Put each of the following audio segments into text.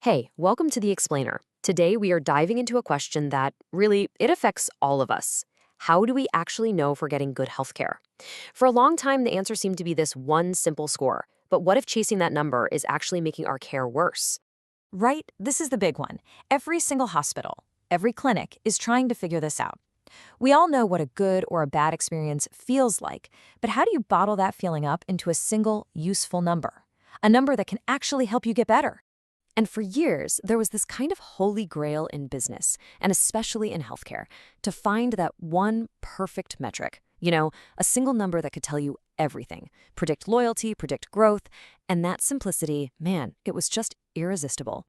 Hey, welcome to The Explainer. Today we are diving into a question that really it affects all of us. How do we actually know if we're getting good healthcare? For a long time, the answer seemed to be this one simple score. But what if chasing that number is actually making our care worse? Right? This is the big one. Every single hospital, every clinic is trying to figure this out. We all know what a good or a bad experience feels like, but how do you bottle that feeling up into a single, useful number? A number that can actually help you get better. And for years, there was this kind of holy grail in business, and especially in healthcare, to find that one perfect metric. A single number that could tell you everything, predict loyalty, predict growth, and that simplicity, man, it was just irresistible.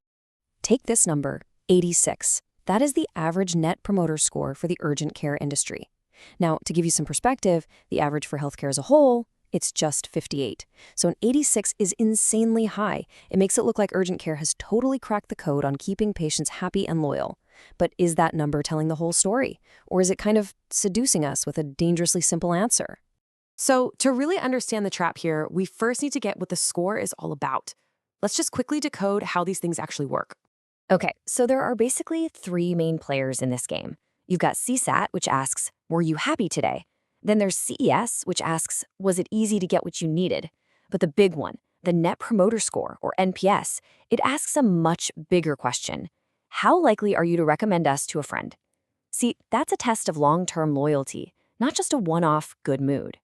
Take this number, 86. That is the average net promoter score for the urgent care industry. Now, to give you some perspective, the average for healthcare as a whole, it's just 58. So an 86 is insanely high. It makes it look like urgent care has totally cracked the code on keeping patients happy and loyal. But is that number telling the whole story? Or is it kind of seducing us with a dangerously simple answer? So to really understand the trap here, we first need to get what the score is all about. Let's just quickly decode how these things actually work. Okay, so there are basically three main players in this game. You've got CSAT, which asks, were you happy today? Then there's CES, which asks, was it easy to get what you needed? But the big one, the Net Promoter Score, or NPS, it asks a much bigger question. How likely are you to recommend us to a friend? See, that's a test of long-term loyalty, not just a one-off good mood.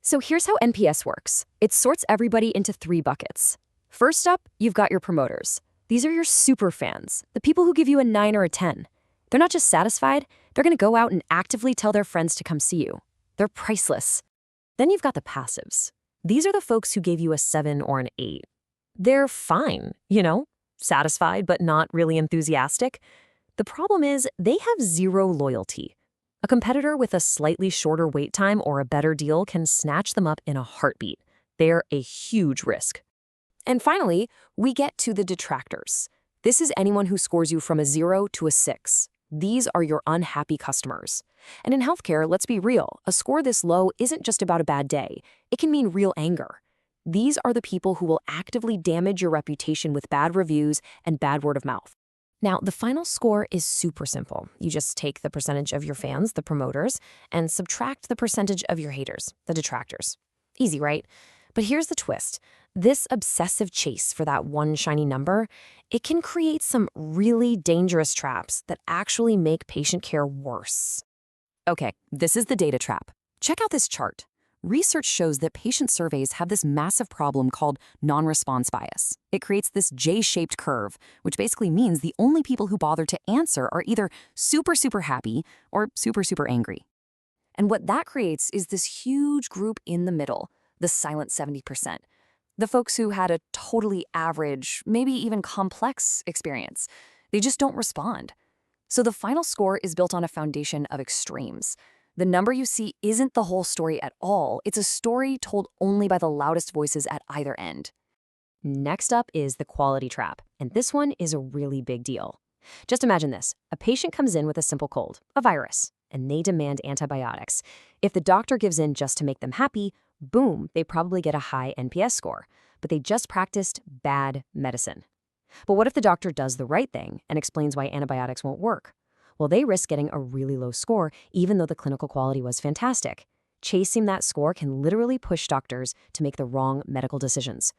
So here's how NPS works. It sorts everybody into three buckets. First up, you've got your promoters. These are your super fans, the people who give you a 9 or a 10. They're not just satisfied, they're going to go out and actively tell their friends to come see you. They're priceless. Then you've got the passives. These are the folks who gave you a 7 or an 8. They're fine, satisfied but not really enthusiastic. The problem is they have zero loyalty. A competitor with a slightly shorter wait time or a better deal can snatch them up in a heartbeat. They're a huge risk. And finally, we get to the detractors. This is anyone who scores you from a 0 to a 6. These are your unhappy customers. And in healthcare, let's be real, a score this low isn't just about a bad day. It can mean real anger. These are the people who will actively damage your reputation with bad reviews and bad word of mouth. Now, the final score is super simple. You just take the percentage of your fans, the promoters, and subtract the percentage of your haters, the detractors. Easy, right? But here's the twist. This obsessive chase for that one shiny number, it can create some really dangerous traps that actually make patient care worse. Okay, this is the data trap. Check out this chart. Research shows that patient surveys have this massive problem called non-response bias. It creates this J-shaped curve, which basically means the only people who bother to answer are either super, super happy or super, super angry. And what that creates is this huge group in the middle, the silent 70%. The folks who had a totally average, maybe even complex experience. They just don't respond. So the final score is built on a foundation of extremes. The number you see isn't the whole story at all. It's a story told only by the loudest voices at either end. Next up is the quality trap, and this one is a really big deal. Just imagine this. A patient comes in with a simple cold, a virus, and they demand antibiotics. If the doctor gives in just to make them happy, boom, they probably get a high NPS score, but they just practiced bad medicine. But what if the doctor does the right thing and explains why antibiotics won't work? Well, they risk getting a really low score, even though the clinical quality was fantastic. Chasing that score can literally push doctors to make the wrong medical decisions.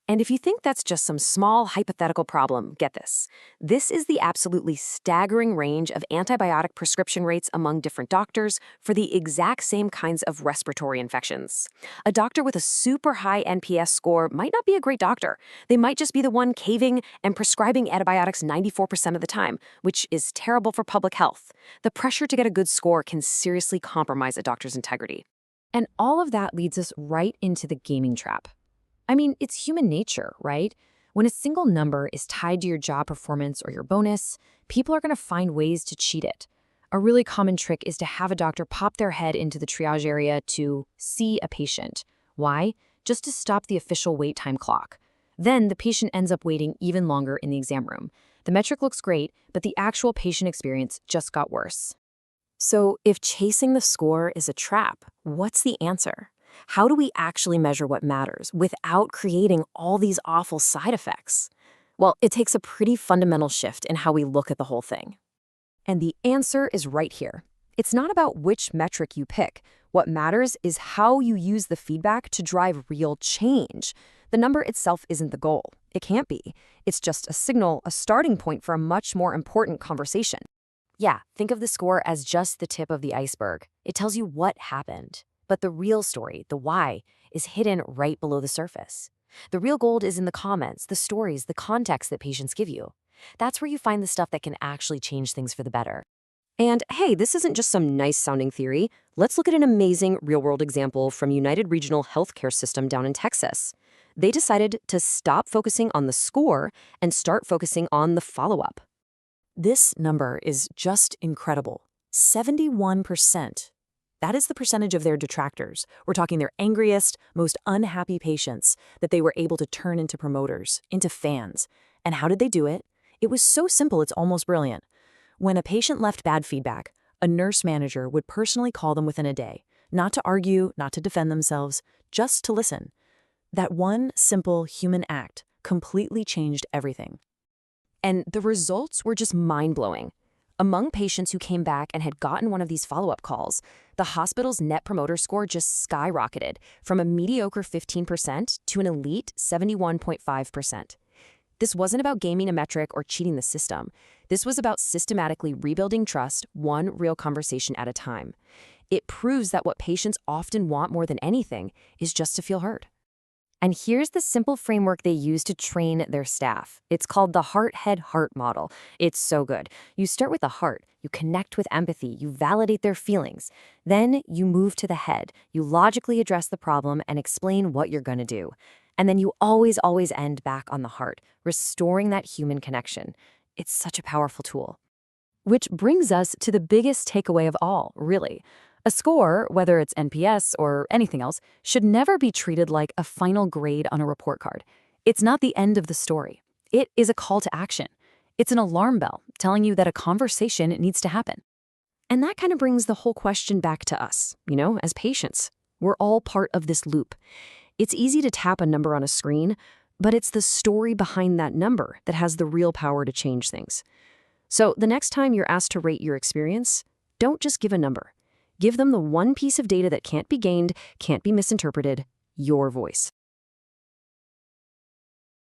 And if you think that's just some small hypothetical problem, get this. This is the absolutely staggering range of antibiotic prescription rates among different doctors for the exact same kinds of respiratory infections. A doctor with a super high NPS score might not be a great doctor. They might just be the one caving and prescribing antibiotics 94% of the time, which is terrible for public health. The pressure to get a good score can seriously compromise a doctor's integrity. And all of that leads us right into the gaming trap. I mean, it's human nature, right? When a single number is tied to your job performance or your bonus, people are going to find ways to cheat it. A really common trick is to have a doctor pop their head into the triage area to see a patient. Why? Just to stop the official wait time clock. Then the patient ends up waiting even longer in the exam room. The metric looks great, but the actual patient experience just got worse. So if chasing the score is a trap, what's the answer? How do we actually measure what matters without creating all these awful side effects? Well, it takes a pretty fundamental shift in how we look at the whole thing. And the answer is right here. It's not about which metric you pick. What matters is how you use the feedback to drive real change. The number itself isn't the goal. It can't be. It's just a signal, a starting point for a much more important conversation. Yeah, think of the score as just the tip of the iceberg. It tells you what happened. But the real story, the why, is hidden right below the surface. The real gold is in the comments, the stories, the context that patients give you. That's where you find the stuff that can actually change things for the better. And hey, this isn't just some nice-sounding theory. Let's look at an amazing real-world example from United Regional Healthcare System down in Texas. They decided to stop focusing on the score and start focusing on the follow-up. This number is just incredible. 71%. That is the percentage of their detractors. We're talking their angriest, most unhappy patients that they were able to turn into promoters, into fans. And how did they do it? It was so simple, it's almost brilliant. When a patient left bad feedback, a nurse manager would personally call them within a day, not to argue, not to defend themselves, just to listen. That one simple human act completely changed everything. And the results were just mind-blowing. Among patients who came back and had gotten one of these follow-up calls, the hospital's Net Promoter Score just skyrocketed from a mediocre 15% to an elite 71.5%. This wasn't about gaming a metric or cheating the system. This was about systematically rebuilding trust, one real conversation at a time. It proves that what patients often want more than anything is just to feel heard. And here's the simple framework they use to train their staff. It's called the heart-head-heart model. It's so good. You start with the heart, you connect with empathy, you validate their feelings. Then you move to the head. You logically address the problem and explain what you're going to do. And then you always end back on the heart, restoring that human connection. It's such a powerful tool. Which brings us to the biggest takeaway of all, really. A score, whether it's NPS or anything else, should never be treated like a final grade on a report card. It's not the end of the story. It is a call to action. It's an alarm bell telling you that a conversation needs to happen. And that kind of brings the whole question back to us, as patients. We're all part of this loop. It's easy to tap a number on a screen, but it's the story behind that number that has the real power to change things. So the next time you're asked to rate your experience, don't just give a number. Give them the one piece of data that can't be gained, can't be misinterpreted, your voice.